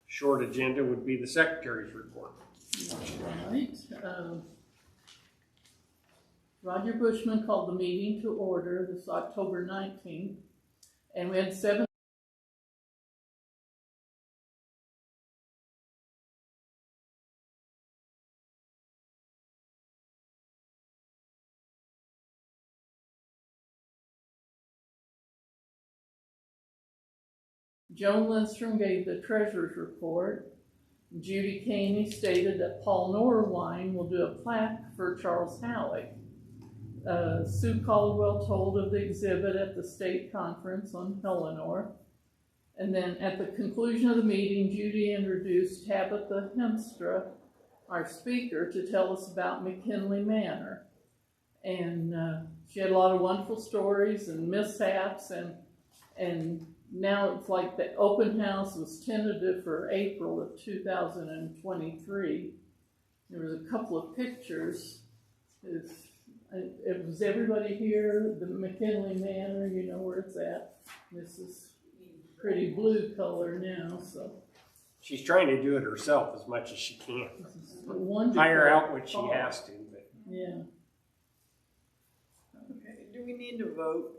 short agenda would be the secretary's report. All right. Roger Bushman called the meeting to order this October 19th, and we had 7. Joan Lindstrom gave the treasurer's report. Judy Caney stated that Paul Norwine will do a plaque for Charles Halleck. Sue Caldwell told of the exhibit at the state conference on Eleanor. And then at the conclusion of the meeting, Judy introduced Tabitha Hemstra, our speaker, to tell us about McKinley Manor. And she had a lot of wonderful stories and mishaps, and now it's like the open house was tentative for April of 2023. There was a couple of pictures. It was everybody here, the McKinley Manor, you know where it's at. This is pretty blue color now, so. She's trying to do it herself as much as she can. Hire out what she has to. But. Yeah. Okay, do we need to vote?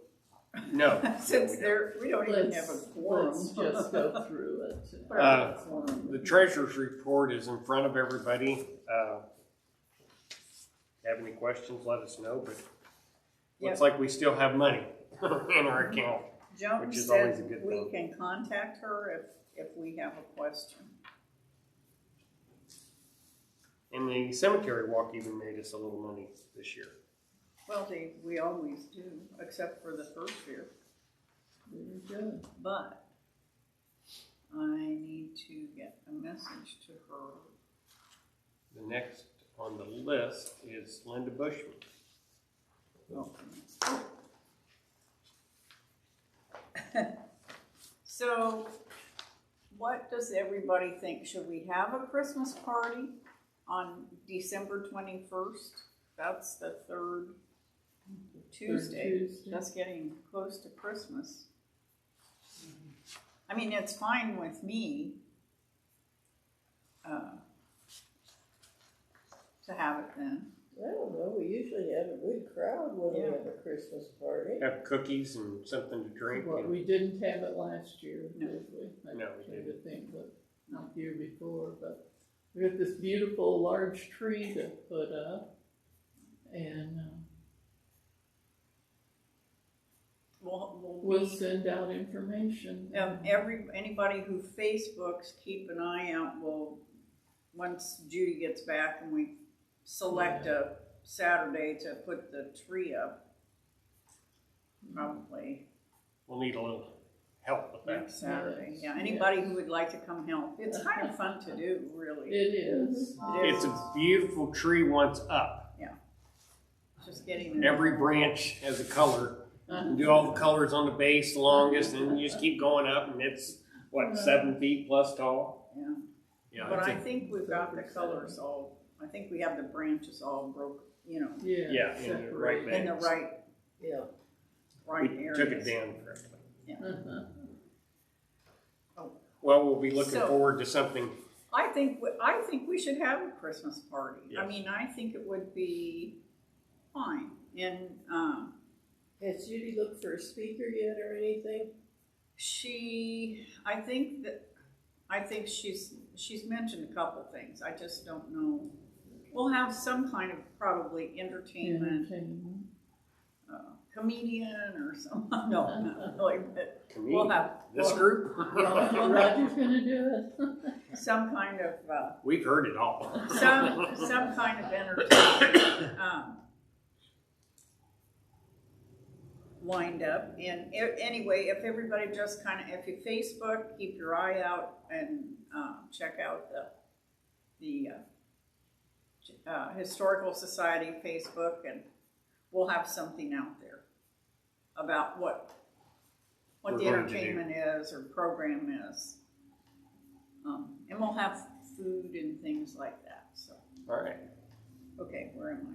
No. Since we don't even have a quorum. Let's just go through it. The treasurer's report is in front of everybody. Have any questions, let us know, but looks like we still have money in our account, Joan which is said always a good thing. we can contact her if we have a question. And the cemetery walk even made us a little money this year. Well, we always do, except for the first year. Very good. But I need to get a message to her. The next on the list is Linda Bushman. Okay. So, what does everybody think? Should we have a Christmas party on December 21st? That's the third Tuesday. That's getting close to Christmas. I mean, it's fine with me to have it then. I don't know, we usually have a good crowd when we have a Christmas party. Have cookies and something to drink. Well, we didn't have it last year, did we? No, we didn't. I think, but not the year before. But we got this beautiful large tree to put up, and we'll send out information. Anybody who Facebooks, keep an eye out. Once Judy gets back and we select a Saturday to put the tree up, probably. We'll need a little help with that. Next Saturday. Yeah, anybody who would like to come help. It's kind of fun to do, really. It is. It's a beautiful tree once up. Yeah. Just getting every branch has a color. You do all the colors on the base, the longest, and you just keep going up, and it's, what, 7 feet plus tall? Yeah. Yeah, but I think we've got the colors all, I think we have the branches all broken, you know. Yeah, in the right in the right, right we areas. took it down correctly. Yeah. Oh. Well, we'll be looking forward to something. I think we should have a Christmas party. Yes. I mean, I think it would be fine. And has Judy looked for a speaker yet or anything? I think she's mentioned a couple things. I just don't know. We'll have some kind of probably entertainment. Comedian or something. No, we'll have this group. Roger's gonna do it. Some kind of. We've heard it all. some kind of entertainment. Lined up, and anyway, if everybody just kind of, if you Facebook, keep your eye out and check out the Historical Society Facebook, and we'll have something out there about what the entertainment is or program is, and we'll have food and things like that. So, all right. Okay, where am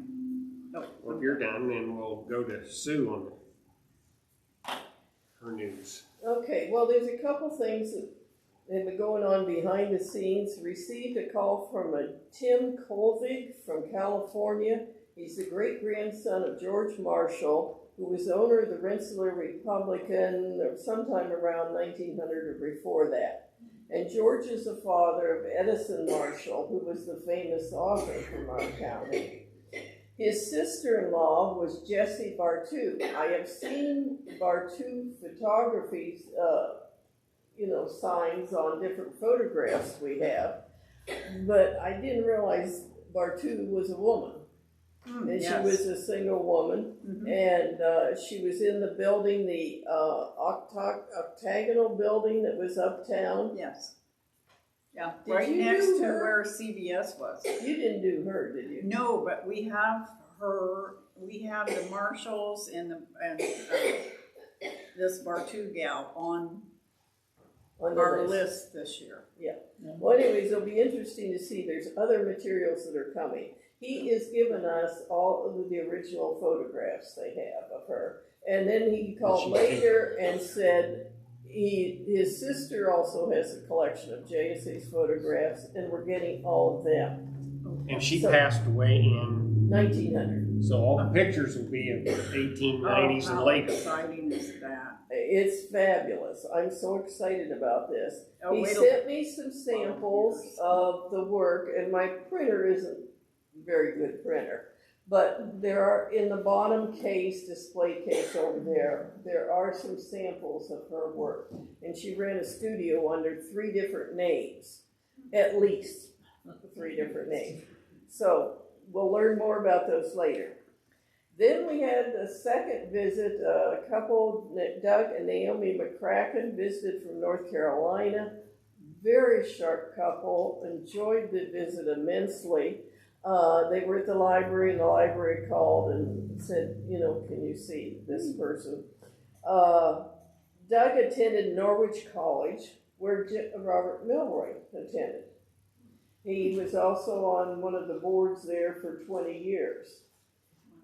I? Oh, well, if you're done, then we'll go to Sue on her news. Okay, well, there's a couple things that they've been going on behind the scenes. Received a call from a Tim Colvig from California. He's the great-grandson of George Marshall, who was owner of the Rensselaer Republican sometime around 1900 or before that. And George is the father of Edison Marshall, who was the famous author from our county. His sister-in-law was Jessie Bartu. I have seen Bartu photographies, signs on different photographs we have, but I didn't realize Bartu was a woman. And yes. she was a single woman, and she was in the building, the octagonal building that was uptown. Yes. Yeah, Did right you next do to her? where CVS was. You didn't do her, did you? No, but we have her. We have the Marshalls and this Bartu gal on On the our list this year. Well, anyways, it'll be interesting to see. There's other materials that are coming. He has given us all of the original photographs they have of her. And then he called later and said his sister also has a collection of JSA's photographs, and we're getting all of them. And she passed away in 1900. So all the pictures will be of the 1890s and later. How exciting is that? It's fabulous. I'm so excited about this. Oh, He sent me some samples of the work, and my printer isn't a very good printer. But there are, in the bottom case, display case over there are some samples of her work. And she ran a studio under 3 different names, at least 3 different names. So we'll learn more about those later. Then we had the second visit, a couple, Doug and Naomi McCracken, visited from North Carolina. Very sharp couple, enjoyed the visit immensely. They were at the library, and the library called and said, can you see this person? Doug attended Norwich College, where Robert Milroy attended. He was also on one of the boards there for 20 years.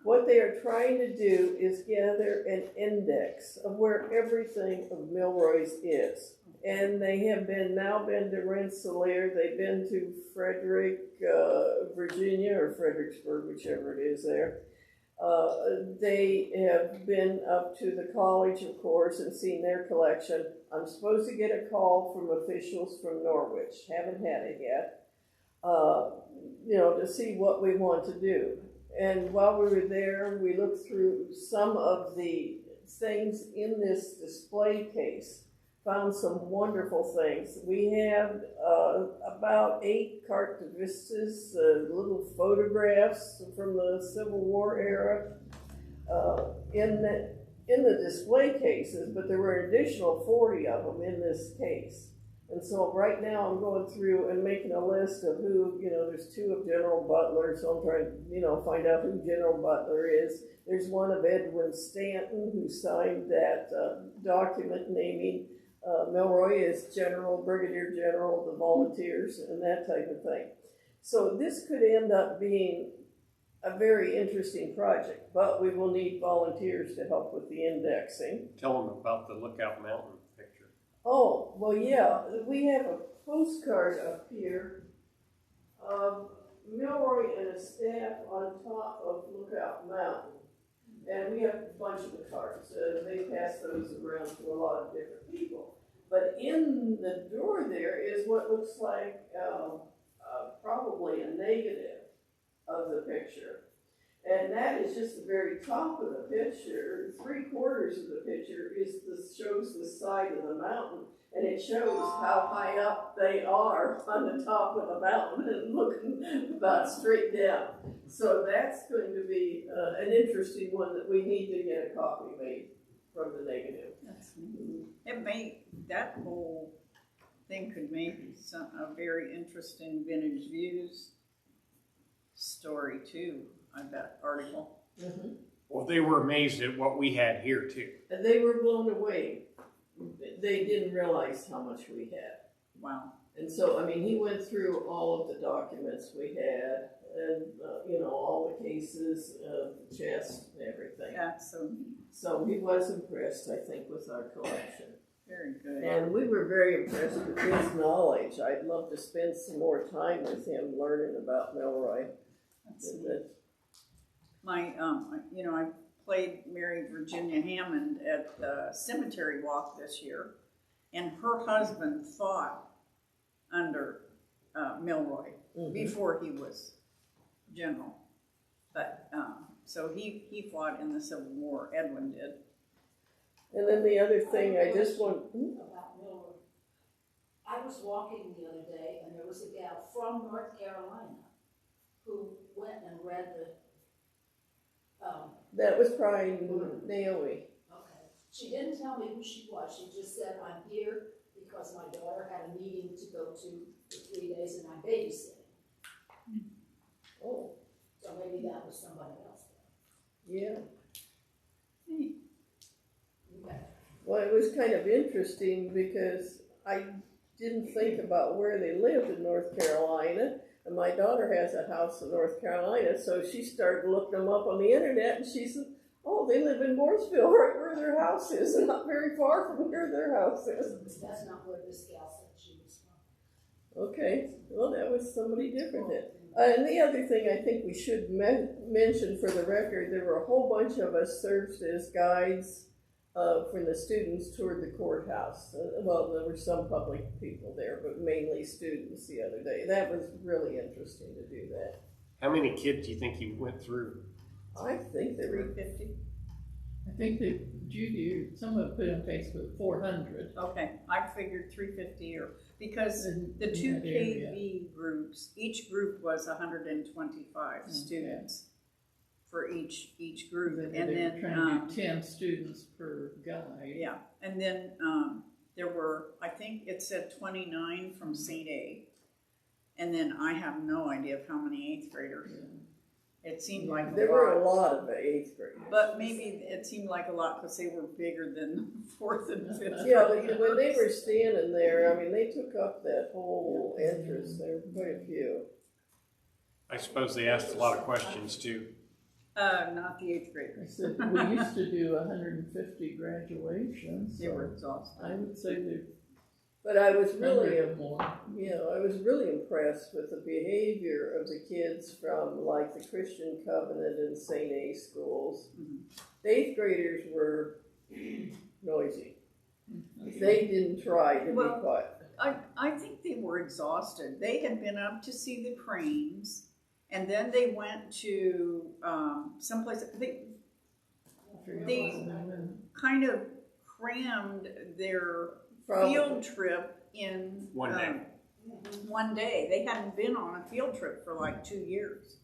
What they are trying to do is gather an index of where everything of Milroy's is. And they have now been to Rensselaer, they've been to Frederick, Virginia, or Fredericksburg, whichever it is there. They have been up to the college, of course, and seen their collection. I'm supposed to get a call from officials from Norwich. Haven't had it yet. To see what we want to do. And while we were there, we looked through some of the things in this display case, found some wonderful things. We had about 8 carte de vistas, little photographs from the Civil War era in the display cases, but there were an additional 40 of them in this case. And so right now I'm going through and making a list of who, there's 2 of General Butler, so I'm trying to, find out who General Butler is. There's one of Edwin Stanton, who signed that document naming Milroy as Brigadier General of the Volunteers and that type of thing. So this could end up being a very interesting project, but we will need volunteers to help with the indexing. Tell them about the Lookout Mountain picture. Oh, well, yeah, we have a postcard up here of Milroy and a staff on top of Lookout Mountain. And we have a bunch of the cards. They pass those around to a lot of different people. But in the drawer there is what looks like probably a negative of the picture. And that is just the very top of the picture. 3/4 of the picture shows the side of the mountain, and it shows how high up they are on the top of the mountain and looking about straight down. So that's going to be an interesting one that we need to get a copy made from the negative. That's neat. That whole thing could make a very interesting Vintage Views story too. I bet article. Mm-hmm. Well, they were amazed at what we had here too. And they were blown away. They didn't realize how much we had. Wow. And so, he went through all of the documents we had, and, all the cases, the chest, and everything. That's so neat. So he was impressed, I think, with our collection. Very good. And we were very impressed with his knowledge. I'd love to spend some more time with him learning about Milroy. My, I played Mary Virginia Hammond at the cemetery walk this year, and her husband fought under Milroy before he was general. But so he fought in the Civil War. Edwin did. And then the other thing I just want. About Milroy. I was walking the other day, and there was a gal from North Carolina who went and read the. That was probably Naomi. Okay. She didn't tell me who she was. She just said, "I'm here because my daughter had a meeting to go to for 3 days, and I'm babysitting." Oh, So maybe that was somebody else. yeah. Okay. Well, it was kind of interesting because I didn't think about where they lived in North Carolina. And my daughter has a house in North Carolina, so she started looking them up on the internet, and she said, "Oh, they live in Mooresville, right where their house is, and not very far from where their house is." That's not where this gal said she was from. Okay, well, that was somebody different then. And the other thing I think we should mention for the record, there were a whole bunch of us served as guides when the students toured the courthouse. Well, there were some public people there, but mainly students the other day. That was really interesting to do that. How many kids do you think you went through? I think there were 350. I think that Judy, someone put on Facebook 400. Okay, I figured 350 or because the In two that area. KV groups, each group was 125 students for each group, They and were then trying to do 10 students per guide. yeah, and then there were, I think it said 29 from St. A, and then I have no idea of how many 8th graders. It seemed like there a were a lot, lot of 8th graders. but maybe it seemed like a lot because they were bigger than 4th and 5th. Yeah, but when they were standing there, I mean, they took up that whole entrance. There were quite a few. I suppose they asked a lot of questions too. Not the 8th I graders. said, we used to do 150 graduations. They were So exhausted. I would say they're But I was really, more. I was really impressed with the behavior of the kids from like the Christian Covenant and St. A schools. The 8th graders were noisy. They didn't try to be quiet. I think they were exhausted. They had been up to see the cranes, and then they went to someplace. They kind of crammed their field trip in 1 day. One day. They hadn't been on a field trip for like 2 years.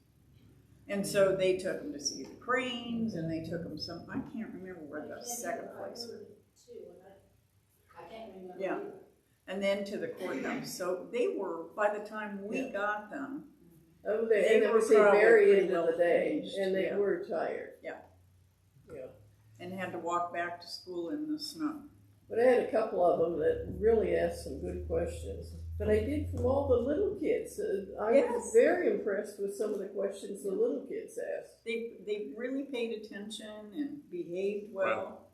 And so they took them to see the cranes, and they took them I can't remember where the second place was. I can't remember. Yeah. Either. And then to the courthouse. So they were, by the time we got them, And They it were was the probably very pretty end of well the day, finished, and they yeah. were tired. and had to walk back to school in the snow. But I had a couple of them that really asked some good questions. But I did from all the little kids. I was very impressed with some of the questions the little kids asked. They really paid attention and behaved well.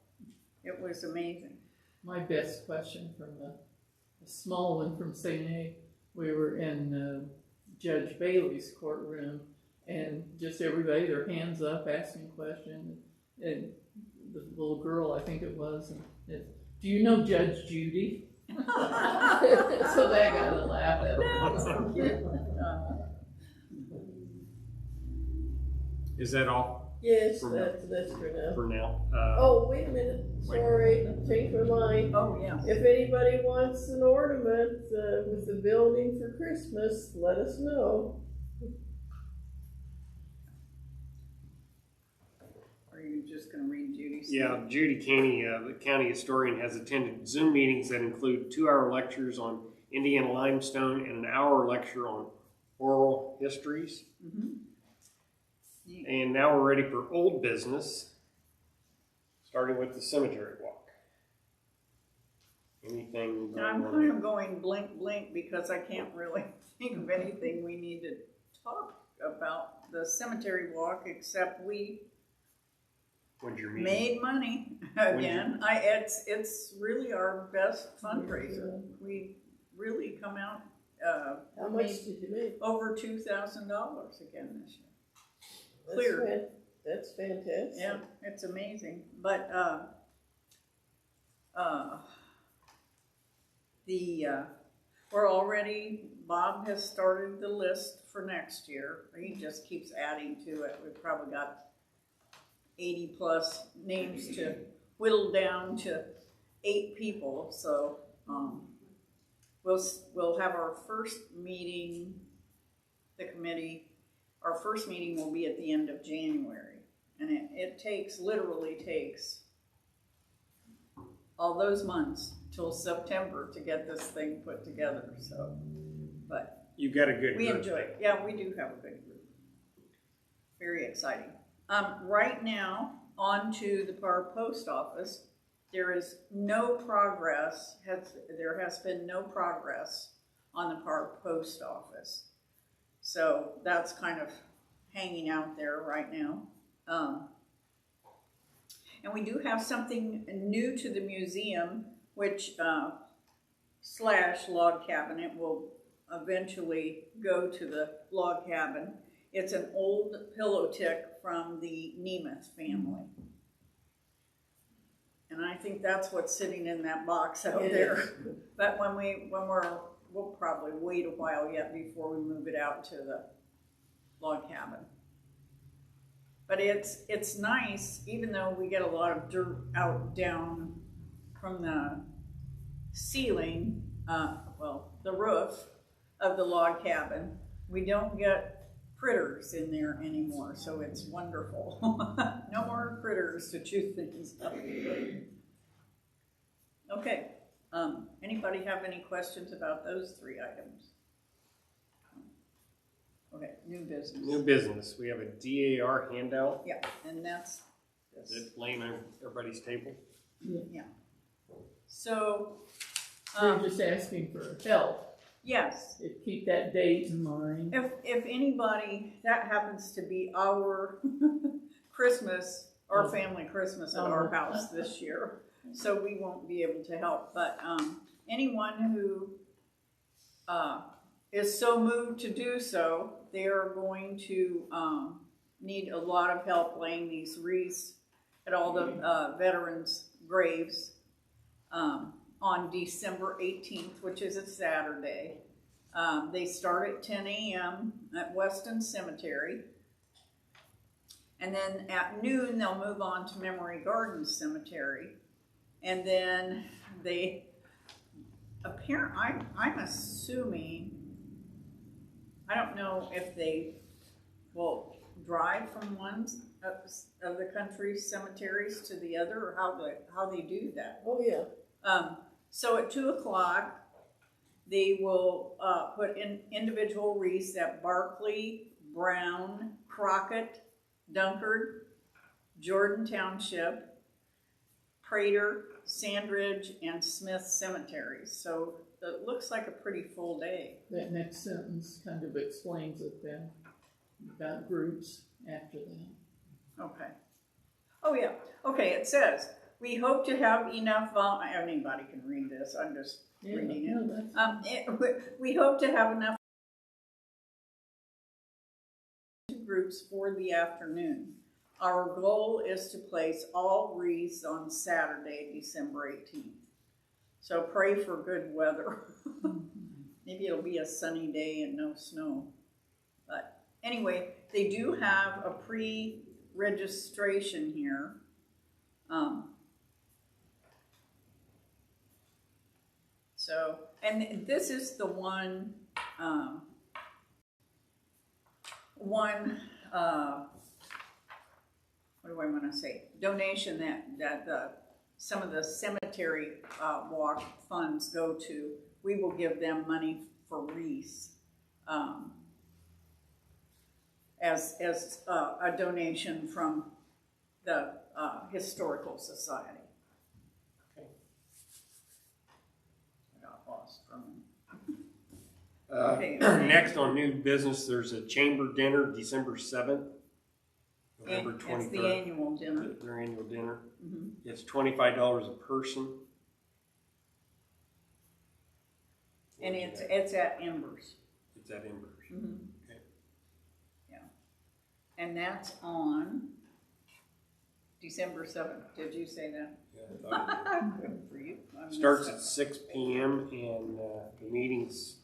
It was amazing. My best question from the small one from St. A, we were in Judge Bailey's courtroom, and just everybody, their hands up, asking questions. And the little girl, I think it was, do you know Judge Judy? So that got a laugh at That's so cute. Is that all Yes, For- that's for now. for now? Oh, wait a minute. Sorry, changed my mind. Oh, yeah. If anybody wants an ornament with the building for Christmas, let us know. Are you just going to read Judy's? Yeah, Judy Caney, the county historian, has attended Zoom meetings that include 2-hour lectures on Indiana limestone and an hour lecture on oral histories. Mm-hmm. And now we're ready for old business, starting with the cemetery walk. Anything going I'm on kind there? of going blink because I can't really think of anything we need to talk about the cemetery walk, except we When's your meeting? Made money again. It's really our best fundraiser. We really come out. How much did you make? Over $2,000 again this year. That's Clear. That's fantastic. Yeah, it's amazing. But we're already, Bob has started the list for next year. He just keeps adding to it. We've probably got 80 plus names to whittle down to 8 people. So we'll have our first meeting, the committee. Our first meeting will be at the end of January, and it literally takes all those months till September to get this thing put together. So, but You've got a good we group. enjoy it. Yeah, we do have a good group. Very exciting. Right now, on to the Park Post Office. There is no progress. There has been no progress on the Park Post Office. So that's kind of hanging out there right now. And we do have something new to the museum, which / log cabin. It will eventually go to the log cabin. It's an old pillow tick from the Nemeth family. And I think that's what's sitting in that box out there. But we'll probably wait a while yet before we move it out to the log cabin. But it's nice, even though we get a lot of dirt out down from the ceiling, the roof of the log cabin. We don't get critters in there anymore, so it's wonderful. No more critters to chew things up. Okay. Anybody have any questions about those 3 items? Okay, new business. New business. We have a DAR handout. Yeah, and that's Is it laying on everybody's table? yeah. So, They're just asking for help. yes, Keep that date in mind. if anybody, that happens to be our Christmas, our family Christmas at our house this year, so we won't be able to help. But anyone who is so moved to do so, they are going to need a lot of help laying these wreaths at all the veterans' graves on December 18th, which is a Saturday. They start at 10 a.m. at Weston Cemetery. And then at noon, they'll move on to Memory Gardens Cemetery. And then I'm assuming, I don't know if they will drive from one of the country's cemeteries to the other, or how they do that. Oh, yeah. So at 2 o'clock, they will put in individual wreaths at Barkley, Brown, Crockett, Dunkard, Jordan Township, Prater, Sandridge, and Smith cemeteries. So it looks like a pretty full day. That next sentence kind of explains it then. You've got groups after that. Okay. Oh yeah. Okay, it says, we hope to have enough, anybody can read this, I'm just reading it. No, We hope to have enough groups for the afternoon. Our goal is to place all wreaths on Saturday, December 18th. So pray for good weather. Maybe it'll be a sunny day and no snow. But anyway, they do have a pre-registration here. So, and this is the one what do I want to say? Donation that some of the cemetery walk funds go to. We will give them money for wreaths as a donation from the Historical Society. Okay. I got lost from Next on new business, there's a chamber dinner December 7th. November It's 23rd. the annual dinner. Their annual dinner. Mhm. It's $25 a person. And it's at Embers. It's at Embers. Mhm. Okay. Yeah. And that's on December 7th. Did you say that? Yeah, I thought Good for you. I it missed starts that. at 6 p.m. and the meetings,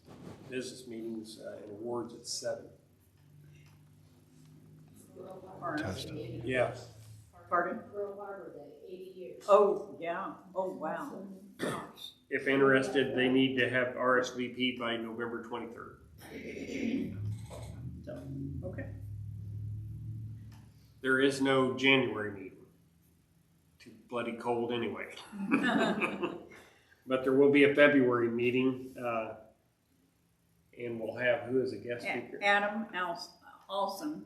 business meetings and awards at 7. Pardon? Yeah. Pardon? Pearl Harbor Day, 80 years. Oh, yeah. Oh, wow. Gosh. If interested, they need to have RSVP by November 23rd. So, okay. There is no January meeting. Too bloody cold anyway. But there will be a February meeting, and we'll have, who is a guest speaker? Adam Alson.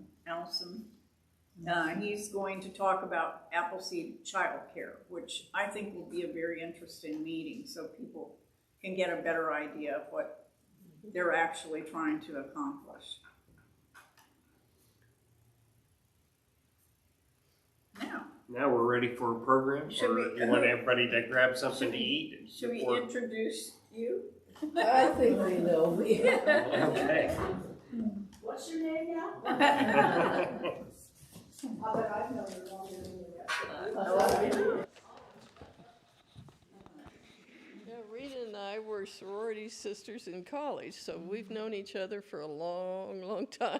He's going to talk about Appleseed childcare, which I think will be a very interesting meeting, so people can get a better idea of what they're actually trying to accomplish. Now we're ready for a program, Should or we- you want everybody to grab something to eat? Should we before- introduce you? I think they know me. Okay. What's your name now? I bet I've known you longer than you have. Yeah, Rita and I were sorority sisters in college, so we've known each other for a long, long time.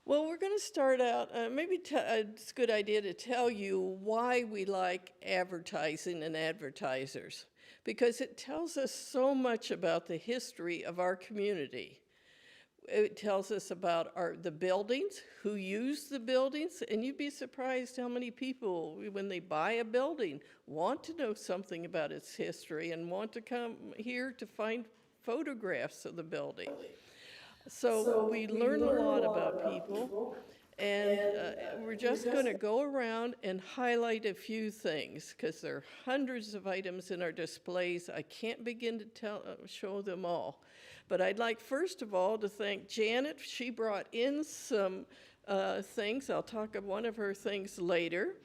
Well, we're going to start out, it's a good idea to tell you why we like advertising and advertisers, because it tells us so much about the history of our community. It tells us about the buildings, who use the buildings, and you'd be surprised how many people, when they buy a building, want to know something about its history and want to come here to find photographs of the building. So we learn a lot about people, and we're just going to go around and highlight a few things, because there are hundreds of items in our displays. I can't begin to show them all. But I'd like, first of all, to thank Janet. She brought in some things. I'll talk of one of her things later.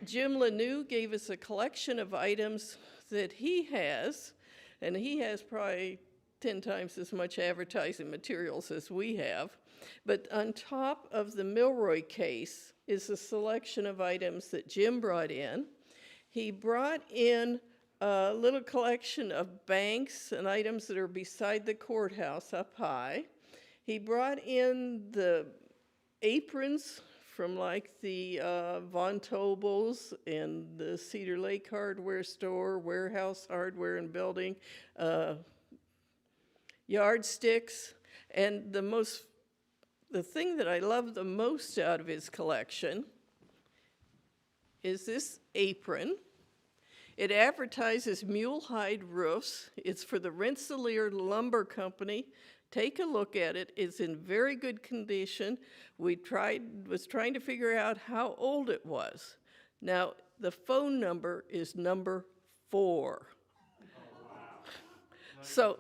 Jim Lanou gave us a collection of items that he has, and he has probably 10 times as much advertising materials as we have. But on top of the Milroy case is a selection of items that Jim brought in. He brought in a little collection of banks and items that are beside the courthouse up high. He brought in the aprons from like the Von Tobels and the Cedar Lake Hardware Store, Warehouse Hardware and Building, yardsticks, and the thing that I love the most out of his collection is this apron. It advertises mule hide roofs. It's for the Rensselaer Lumber Company. Take a look at it. It's in very good condition. Was trying to figure out how old it was. Now, the phone number is number 4. So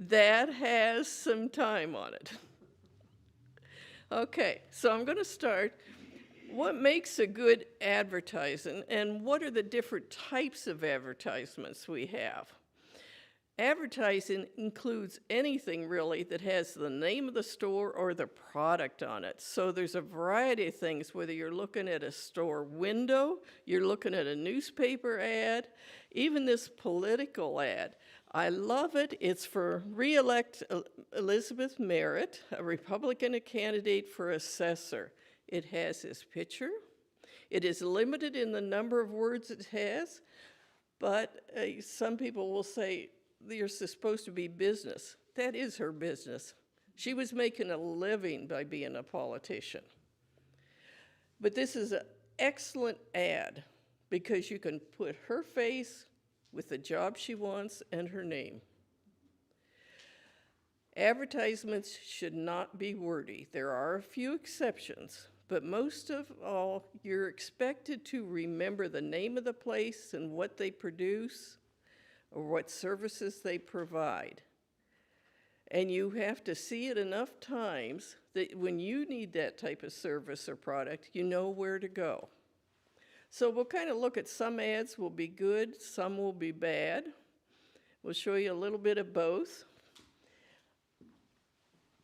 that has some time on it. Okay, so I'm going to start. What makes a good advertising, and what are the different types of advertisements we have? Advertising includes anything really that has the name of the store or the product on it. So there's a variety of things, whether you're looking at a store window, you're looking at a newspaper ad, even this political ad. I love it. It's for re-elect Elizabeth Merritt, a Republican candidate for assessor. It has his picture. It is limited in the number of words it has, but some people will say, you're supposed to be business. That is her business. She was making a living by being a politician. But this is an excellent ad because you can put her face with the job she wants and her name. Advertisements should not be wordy. There are a few exceptions, but most of all, you're expected to remember the name of the place and what they produce or what services they provide. And you have to see it enough times that when you need that type of service or product, you know where to go. So we'll kind of look at some ads will be good, some will be bad. We'll show you a little bit of both.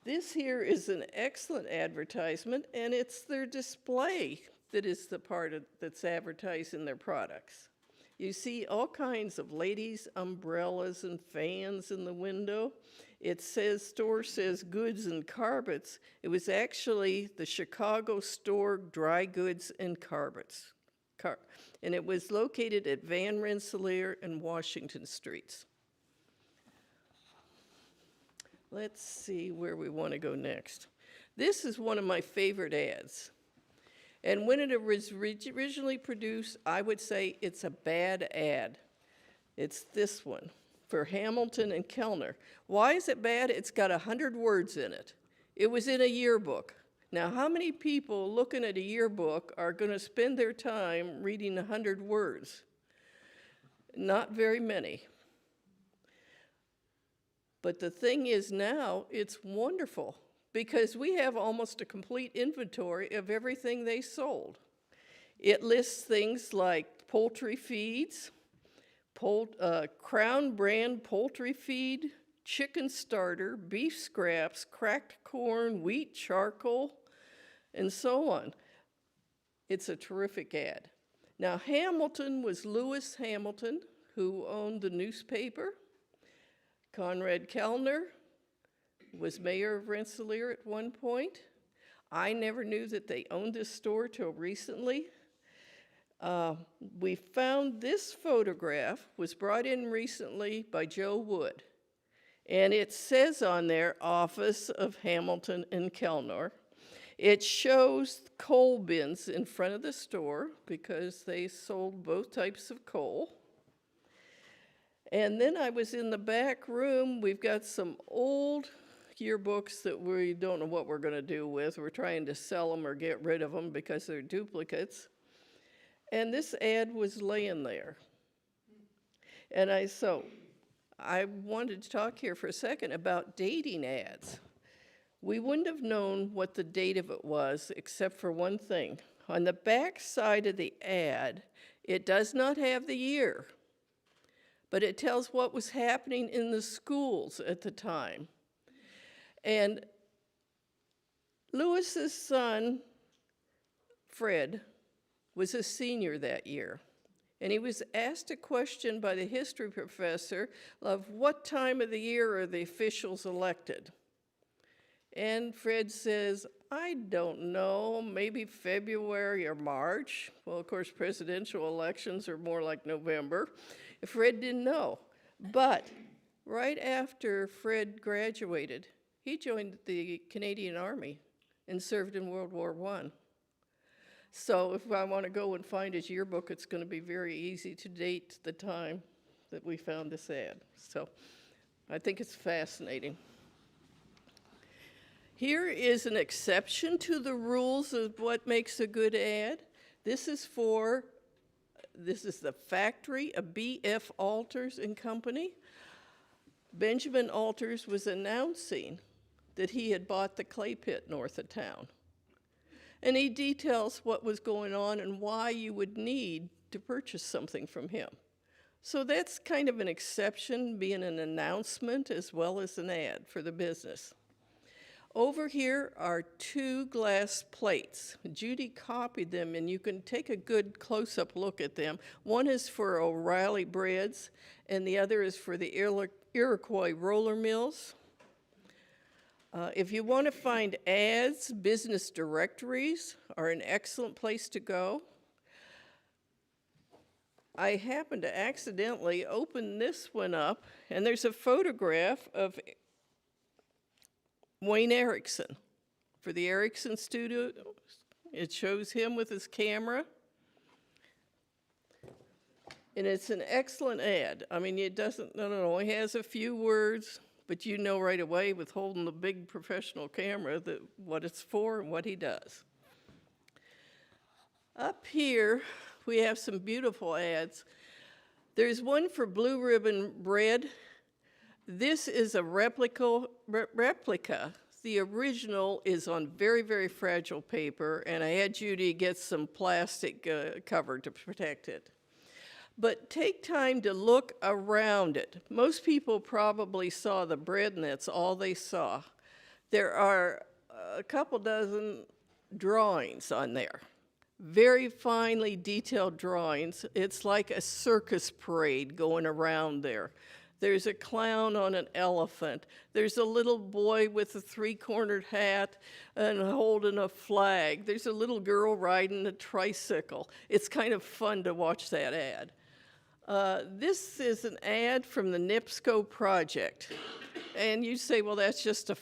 This here is an excellent advertisement, and it's their display that is the part that's advertising their products. You see all kinds of ladies' umbrellas and fans in the window. It says, store says goods and carpets. It was actually the Chicago store dry goods and carpets. And it was located at Van Rensselaer and Washington Streets. Let's see where we want to go next. This is one of my favorite ads. And when it was originally produced, I would say it's a bad ad. It's this one for Hamilton and Kellner. Why is it bad? It's got 100 words in it. It was in a yearbook. Now, how many people looking at a yearbook are going to spend their time reading 100 words? Not very many. But the thing is now, it's wonderful because we have almost a complete inventory of everything they sold. It lists things like poultry feeds, Crown brand poultry feed, chicken starter, beef scraps, cracked corn, wheat charcoal, and so on. It's a terrific ad. Now, Hamilton was Lewis Hamilton, who owned the newspaper. Conrad Kellner was mayor of Rensselaer at one point. I never knew that they owned this store till recently. We found this photograph was brought in recently by Joe Wood. And it says on there, Office of Hamilton and Kellner. It shows coal bins in front of the store because they sold both types of coal. And then I was in the back room. We've got some old yearbooks that we don't know what we're going to do with. We're trying to sell them or get rid of them because they're duplicates. And this ad was laying there. And I wanted to talk here for a second about dating ads. We wouldn't have known what the date of it was except for one thing. On the back side of the ad, it does not have the year, but it tells what was happening in the schools at the time. And Lewis's son, Fred, was a senior that year. And he was asked a question by the history professor of what time of the year are the officials elected? And Fred says, I don't know, maybe February or March. Well, of course, presidential elections are more like November. Fred didn't know. But right after Fred graduated, he joined the Canadian Army and served in World War I. So if I want to go and find his yearbook, it's going to be very easy to date the time that we found this ad. So I think it's fascinating. Here is an exception to the rules of what makes a good ad. This is the factory of B.F. Alters and Company. Benjamin Alters was announcing that he had bought the clay pit north of town. And he details what was going on and why you would need to purchase something from him. So that's kind of an exception, being an announcement as well as an ad for the business. Over here are 2 glass plates. Judy copied them, and you can take a good close-up look at them. One is for O'Reilly Breads, and the other is for the Iroquois roller mills. If you want to find ads, business directories are an excellent place to go. I happened to accidentally open this one up, and there's a photograph of Wayne Erickson for the Erickson Studios. It shows him with his camera. And it's an excellent ad. I mean, it only has a few words, but you know right away with holding the big professional camera that what it's for and what he does. Up here, we have some beautiful ads. There's one for Blue Ribbon Bread. This is a replica. The original is on very, very fragile paper, and I had Judy get some plastic cover to protect it. But take time to look around it. Most people probably saw the bread, and that's all they saw. There are a couple dozen drawings on there. Very finely detailed drawings. It's like a circus parade going around there. There's a clown on an elephant. There's a little boy with a three-cornered hat and holding a flag. There's a little girl riding a tricycle. It's kind of fun to watch that ad. This is an ad from the NIPSCO project. And you say, well, that's just a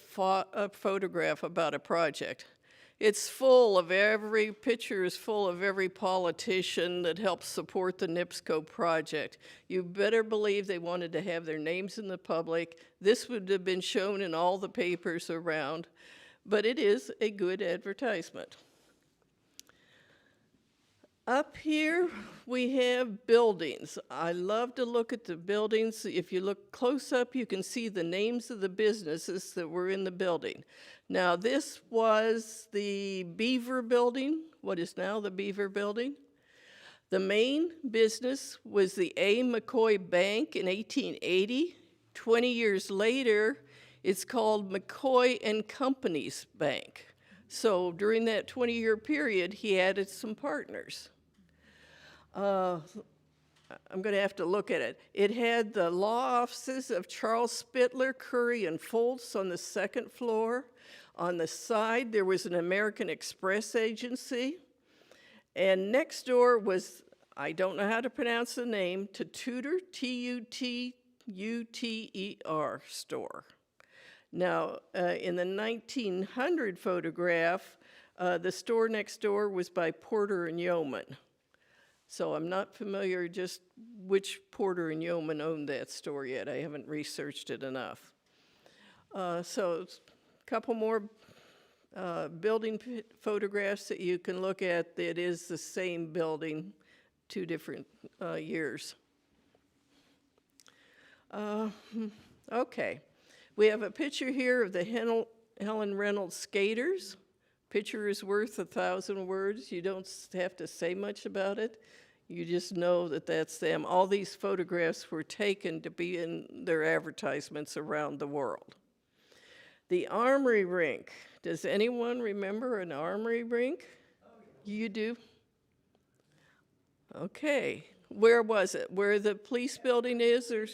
photograph about a project. It's full of every picture is full of every politician that helps support the NIPSCO project. You better believe they wanted to have their names in the public. This would have been shown in all the papers around, but it is a good advertisement. Up here, we have buildings. I love to look at the buildings. If you look close up, you can see the names of the businesses that were in the building. Now, this was the Beaver Building, what is now the Beaver Building. The main business was the A. McCoy Bank in 1880. 20 years later, it's called McCoy and Company's Bank. So during that 20-year period, he added some partners. I'm going to have to look at it. It had the law offices of Charles Spittler, Curry, and Foltz on the second floor. On the side, there was an American Express agency. And next door was, I don't know how to pronounce the name, Tututer, T-U-T-U-T-E-R store. Now, in the 1900 photograph, the store next door was by Porter and Yeoman. So I'm not familiar just which Porter and Yeoman owned that store yet. I haven't researched it enough. So a couple more building photographs that you can look at. It is the same building, 2 different years. Okay. We have a picture here of the Helen Reynolds skaters. Picture is worth 1,000 words. You don't have to say much about it. You just know that that's them. All these photographs were taken to be in their advertisements around the world. The Armory Rink. Does anyone remember an Armory Rink? Oh, yeah. You do? Okay. Where was it? Where the police building is? Or? We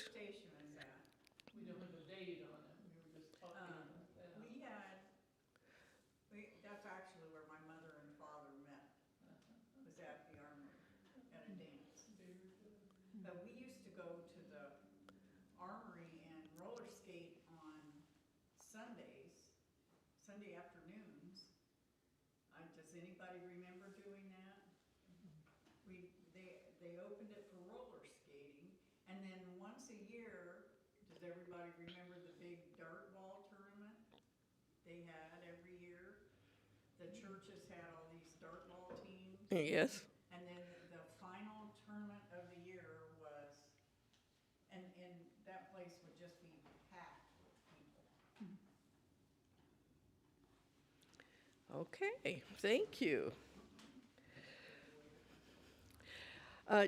don't have a date on it. We were just talking about that. That's actually where my mother and father met, was at the Armory, at a dance. But we used to go to the Armory and roller skate on Sundays, Sunday afternoons. Does anybody remember doing that? They opened it for roller skating, and then once a year, does everybody remember the big dart ball tournament they had every year? The churches had all these dart ball teams. Yes. And then the final tournament of the year was, and that place would just be packed with people. Okay, thank you.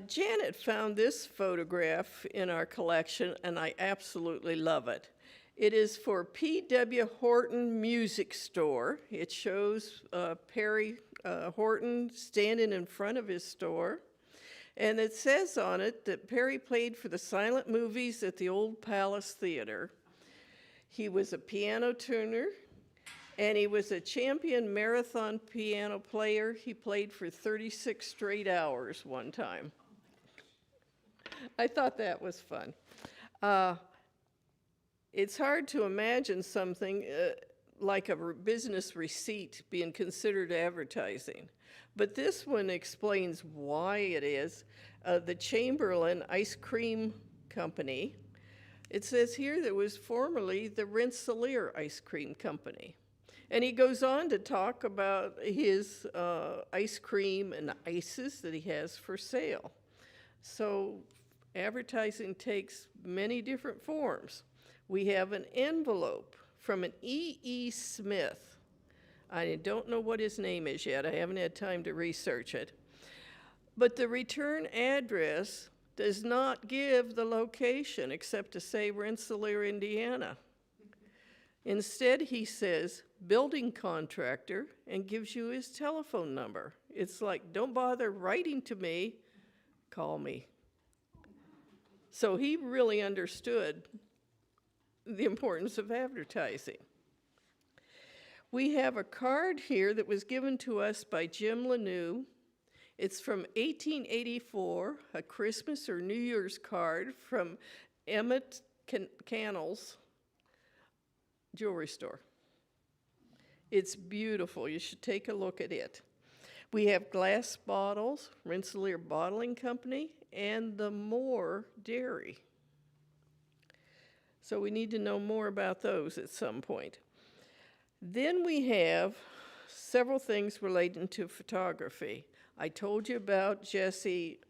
Janet found this photograph in our collection, and I absolutely love it. It is for P.W. Horton Music Store. It shows Perry Horton standing in front of his store. And it says on it that Perry played for the silent movies at the Old Palace Theater. He was a piano tuner, and he was a champion marathon piano player. He played for 36 straight hours one time. I thought that was fun. It's hard to imagine something like a business receipt being considered advertising. But this one explains why it is. The Chamberlain Ice Cream Company, it says here that was formerly the Rensselaer Ice Cream Company. And he goes on to talk about his ice cream and ices that he has for sale. So advertising takes many different forms. We have an envelope from an E.E. Smith. I don't know what his name is yet. I haven't had time to research it. But the return address does not give the location except to say Rensselaer, Indiana. Instead, he says building contractor and gives you his telephone number. It's like, don't bother writing to me, call me. So he really understood the importance of advertising. We have a card here that was given to us by Jim Lanou. It's from 1884, a Christmas or New Year's card from Emmett Cannell's jewelry store. It's beautiful. You should take a look at it. We have glass bottles, Rensselaer Bottling Company, and the Moore Dairy. So we need to know more about those at some point. Then we have several things relating to photography. I told you about Jesse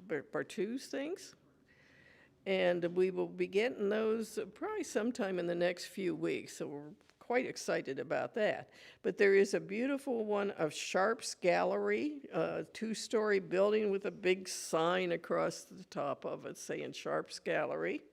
Bartu's things, and we will be getting those probably sometime in the next few weeks, so we're quite excited about that. But there is a beautiful one of Sharp's Gallery, a two-story building with a big sign across the top of it saying Sharp's Gallery.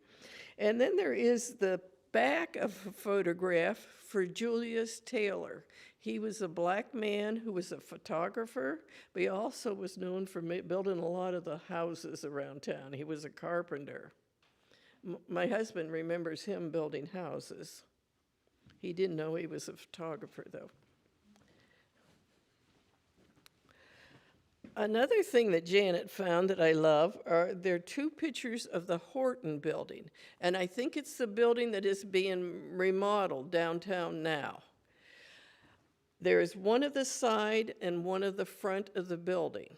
And then there is the back of a photograph for Julius Taylor. He was a black man who was a photographer, but he also was known for building a lot of the houses around town. He was a carpenter. My husband remembers him building houses. He didn't know he was a photographer, though. Another thing that Janet found that I love are there are two pictures of the Horton building, and I think it's the building that is being remodeled downtown now. There is one at the side and one at the front of the building.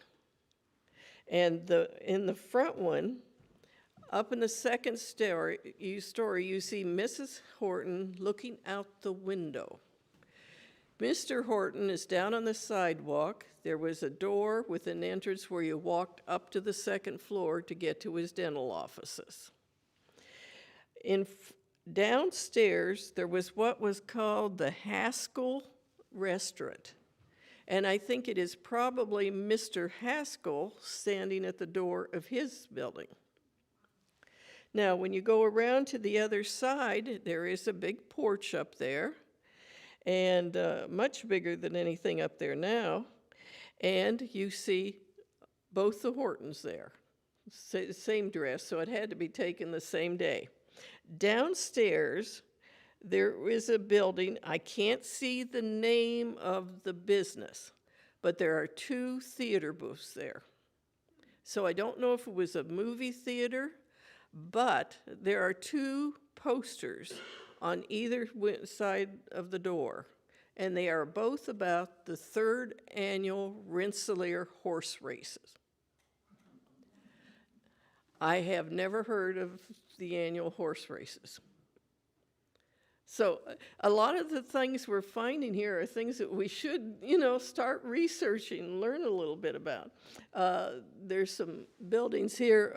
And in the front one, up in the second story, you see Mrs. Horton looking out the window. Mr. Horton is down on the sidewalk. There was a door with an entrance where you walked up to the second floor to get to his dental offices. Downstairs, there was what was called the Haskell Restaurant. And I think it is probably Mr. Haskell standing at the door of his building. Now, when you go around to the other side, there is a big porch up there, and much bigger than anything up there now. And you see both the Hortons there, same dress, so it had to be taken the same day. Downstairs, there is a building. I can't see the name of the business, but there are two theater booths there. So I don't know if it was a movie theater, but there are two posters on either side of the door, and they are both about the third annual Rensselaer horse races. I have never heard of the annual horse races. So a lot of the things we're finding here are things that we should, start researching, learn a little bit about. There's some buildings here,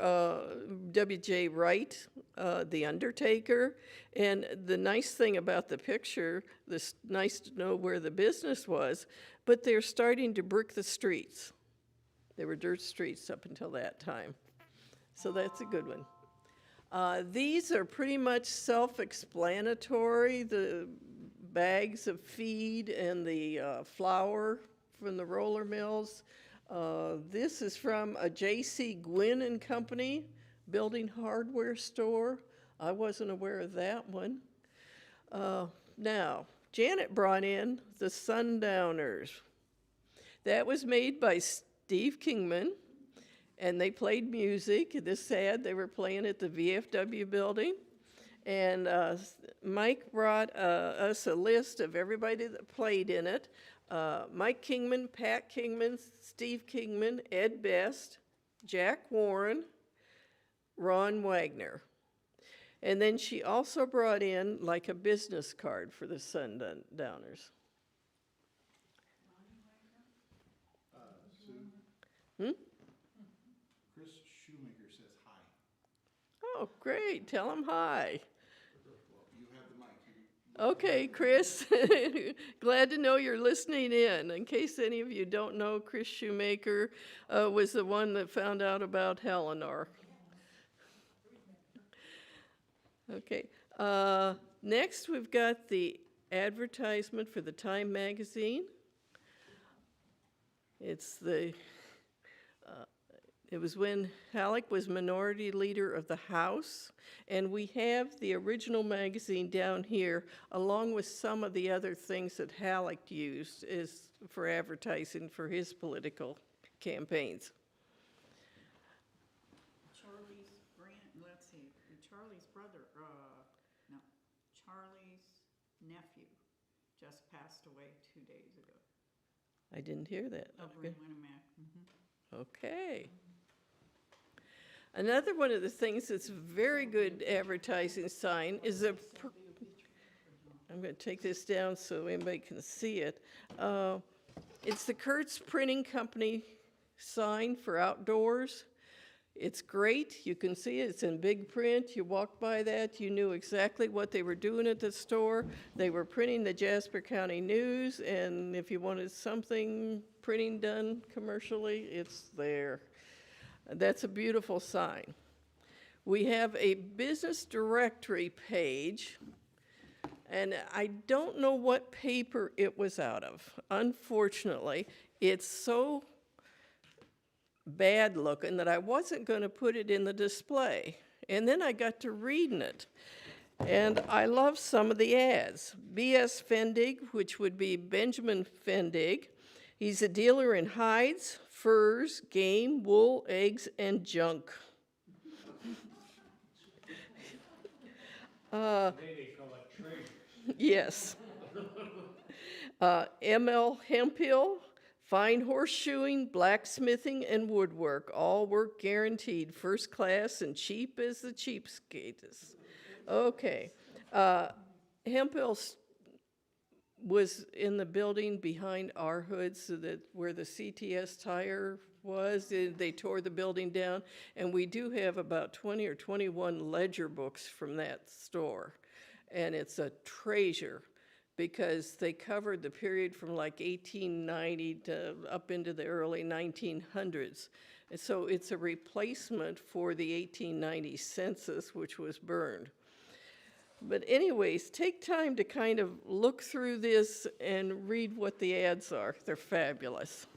W.J. Wright, The Undertaker, and the nice thing about the picture, it's nice to know where the business was, but they're starting to brick the streets. They were dirt streets up until that time. So that's a good one. These are pretty much self-explanatory, the bags of feed and the flour from the roller mills. This is from a J.C. Gwynn and Company building hardware store. I wasn't aware of that one. Now, Janet brought in the Sundowners. That was made by Steve Kingman. And they played music. This ad, they were playing at the VFW building. And Mike brought us a list of everybody that played in it. Mike Kingman, Pat Kingman, Steve Kingman, Ed Best, Jack Warren, Ron Wagner. And then she also brought in like a business card for the Sundowners. Shoemaker says hi. Oh, great. Tell him hi. Okay, Chris, glad to know you're listening in. In case any of you don't know, Chris Shoemaker was the one that found out about Eleanor. Okay, next we've got the advertisement for the Time magazine. It was when Halleck was minority leader of the House, and we have the original magazine down here, along with some of the other things that Halleck used for advertising for his political campaigns. Charlie's brother, no, Charlie's nephew just passed away 2 days ago. I didn't hear that. Over in Winnemac. Okay. Another one of the things that's a very good advertising sign is I'm going to take this down so anybody can see it. It's the Kurtz Printing Company sign for outdoors. It's great. You can see it. It's in big print. You walk by that, you knew exactly what they were doing at the store. They were printing the Jasper County News, and if you wanted something printing done commercially, it's there. That's a beautiful sign. We have a business directory page, and I don't know what paper it was out of. Unfortunately, it's so bad looking that I wasn't going to put it in the display. And then I got to reading it. And I love some of the ads. B.S. Fendig, which would be Benjamin Fendig. He's a dealer in hides, furs, game, wool, eggs, and junk. They call it treasure. Yes. M.L. Hemphill, fine horseshoeing, blacksmithing, and woodwork. All work guaranteed, first class and cheap as the cheapskates. Okay. Hemphill was in the building behind our hood, so that where the CTS tire was, they tore the building down, and we do have about 20 or 21 ledger books from that store, and it's a treasure because they covered the period from like 1890 to up into the early 1900s. And so it's a replacement for the 1890 census, which was burned. But anyways, take time to kind of look through this and read what the ads are. They're fabulous.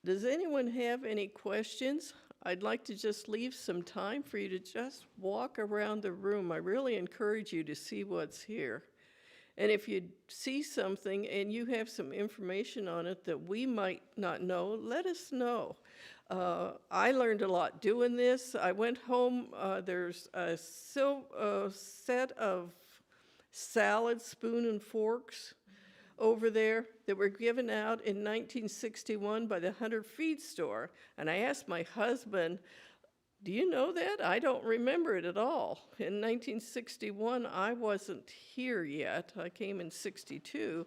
Does anyone have any questions? I'd like to just leave some time for you to just walk around the room. I really encourage you to see what's here. And if you see something and you have some information on it that we might not know, let us know. I learned a lot doing this. I went home, there's a set of salad spoon and forks over there that were given out in 1961 by the Hunter Feed Store. And I asked my husband, do you know that? I don't remember it at all. In 1961, I wasn't here yet. I came in 62.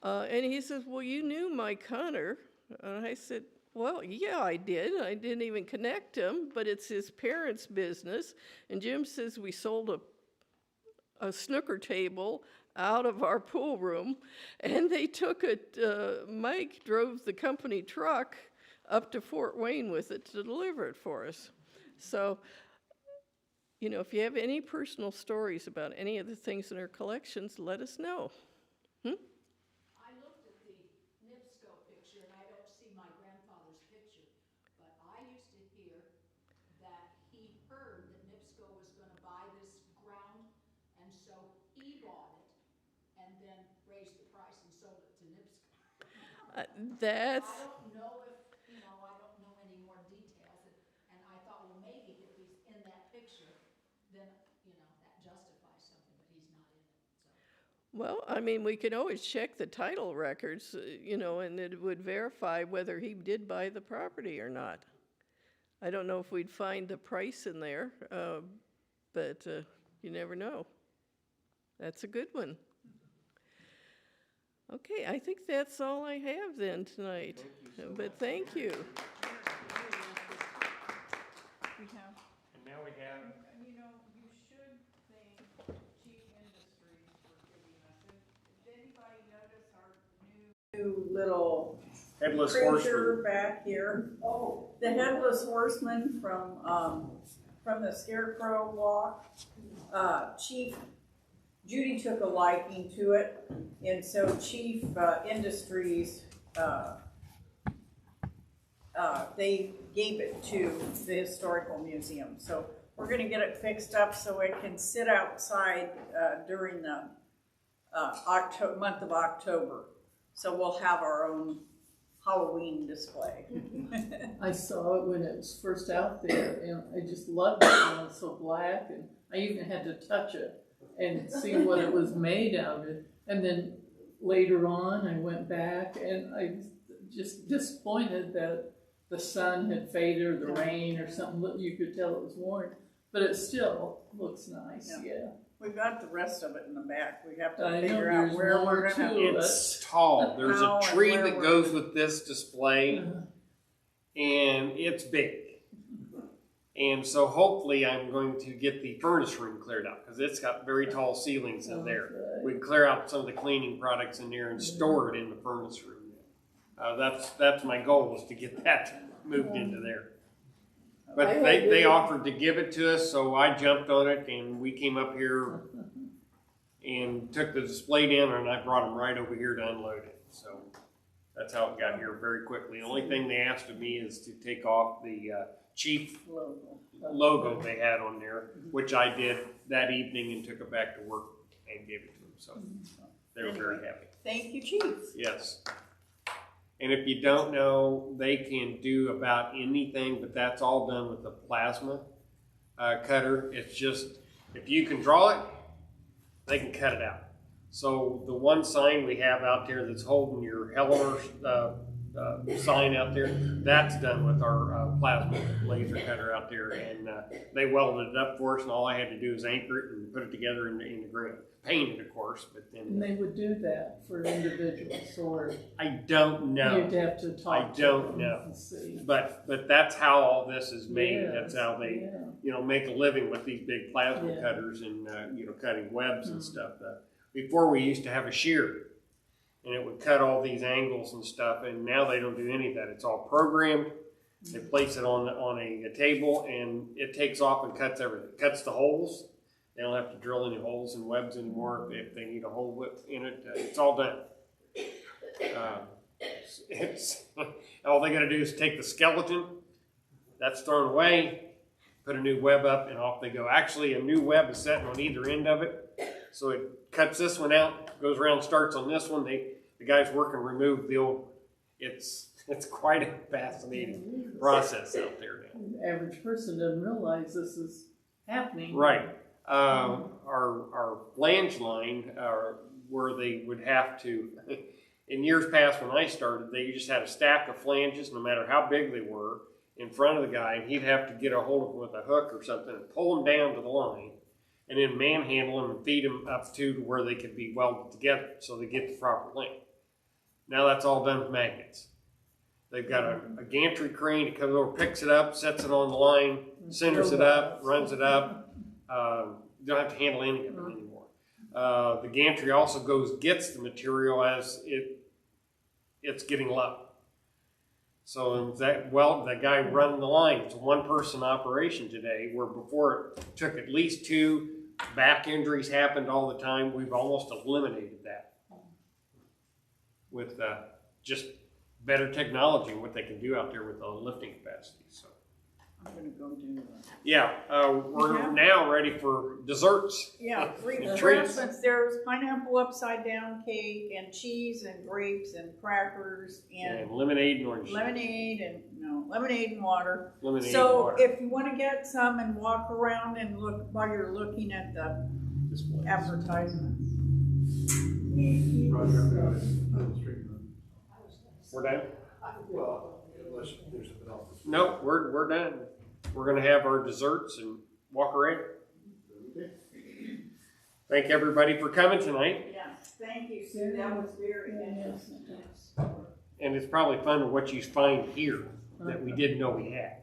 And he says, well, you knew Mike Hunter. And I said, well, yeah, I did. I didn't even connect him, but it's his parents' business. And Jim says we sold a snooker table out of our pool room, and they took it. Mike drove the company truck up to Fort Wayne with it to deliver it for us. So, you know, if you have any personal stories about any of the things in our collections, let us know. I looked at the NIPSCO picture, and I don't see my grandfather's picture, but I used to hear that he heard that NIPSCO was going to buy this ground, and so he bought it and then raised the price and sold it to NIPSCO. That's... I don't know if, you know, I don't know any more details, and I thought, well, maybe if he's in that picture, then, you know, that justifies something, but he's not in it, so. Well, I mean, we could always check the title records, you know, and it would verify whether he did buy the property or not. I don't know if we'd find the price in there, but you never know. That's a good one. Okay, I think that's all I have then tonight. But thank you. we have? And now we have, You know, you should thank Chief Industries for giving us it. Did anybody notice our New little Headless creature Horseman. back here? Oh. The Headless Horseman from the Scarecrow Walk. Chief Judy took a liking to it, and so Chief Industries, they gave it to the Historical Museum. So we're going to get it fixed up so it can sit outside during the month of October. So we'll have our own Halloween display. I saw it when it was first out there, and I just loved it. It was so black, and I even had to touch it and see what it was made out of. And then later on, I went back, and I was just disappointed that the sun had faded or the rain or something. You could tell it was worn, but it still looks nice. Yeah. We've got the rest of it in the back. We have to I know, figure out there's where more we're going to to. it's tall. There's How a and tree where that we're- goes with this display, and it's big. And so hopefully I'm going to get the furnace room cleared out because it's got very tall ceilings in there. We can clear out some of the cleaning products in there and store it in the furnace room. That's my goal, is to get that moved into there. But they offered to give it to us, so I jumped on it, and we came up here and took the display down, and I brought them right over here to unload it. So that's how it got here very quickly. The only thing they asked of me is to take off the Chief logo they had on there, which I did that evening and took it back to work and gave it to them. So they were very happy. Thank you, Chief. Yes. And if you don't know, they can do about anything, but that's all done with the plasma cutter. It's just, if you can draw it, they can cut it out. So the one sign we have out there that's holding your Helmer sign out there, that's done with our plasma laser cutter out there. And they welded it up for us, and all I had to do is anchor it and put it together in the ground. Paint it, of course, but then... And they would do that for individuals, or I don't know. you'd have to talk I to don't them know. and see. But that's how all this is made. Yes, That's how they, yeah. you know, make a living with these big plasma Yeah. cutters and you know, cutting webs and stuff. Before we used to have a shear, and it would cut all these angles and stuff. And now they don't do any of that. It's all programmed. They place it on a table, and it takes off and cuts everything. It cuts the holes. They don't have to drill any holes and webs anymore if they need a hole in it. It's all done. All they got to do is take the skeleton, that's thrown away, put a new web up, and off they go. Actually, a new web is sitting on either end of it, so it cuts this one out, goes around, starts on this one. The guys working remove the old. It's quite a fascinating process out there now. The average person doesn't realize this is happening. Right. Our flange line, where they would have to, in years past when I started, they just had a stack of flanges, no matter how big they were, in front of the guy, and he'd have to get a hold of them with a hook or something and pull them down to the line, and then manhandle them and feed them up to where they could be welded together so they get the proper length. Now that's all done with magnets. They've got a gantry crane that comes over, picks it up, sets it on the line, centers it up, runs it up. You don't have to handle any of it anymore. The gantry also gets the material as it's getting low. So that guy running the line, it's a one-person operation today, where before it took at least two. Back injuries happened all the time. We've almost eliminated that with just better technology and what they can do out there with the lifting capacity. So. I'm going to go do that. Yeah, we're now ready for desserts. Yeah, treats. refreshments. There's pineapple upside down cake and cheese and grapes and crackers and lemonade and orange. lemonade and water. Lemonade so and water. If you want to get some and walk around and look while you're looking at the Displays. advertisements. We're done? Well, unless there's something else. Nope, we're done. We're gonna have our desserts and walk around. Thank everybody for coming tonight. Yes, thank you, Sue. That was very interesting. And it's probably fun what you find here that we didn't know we had.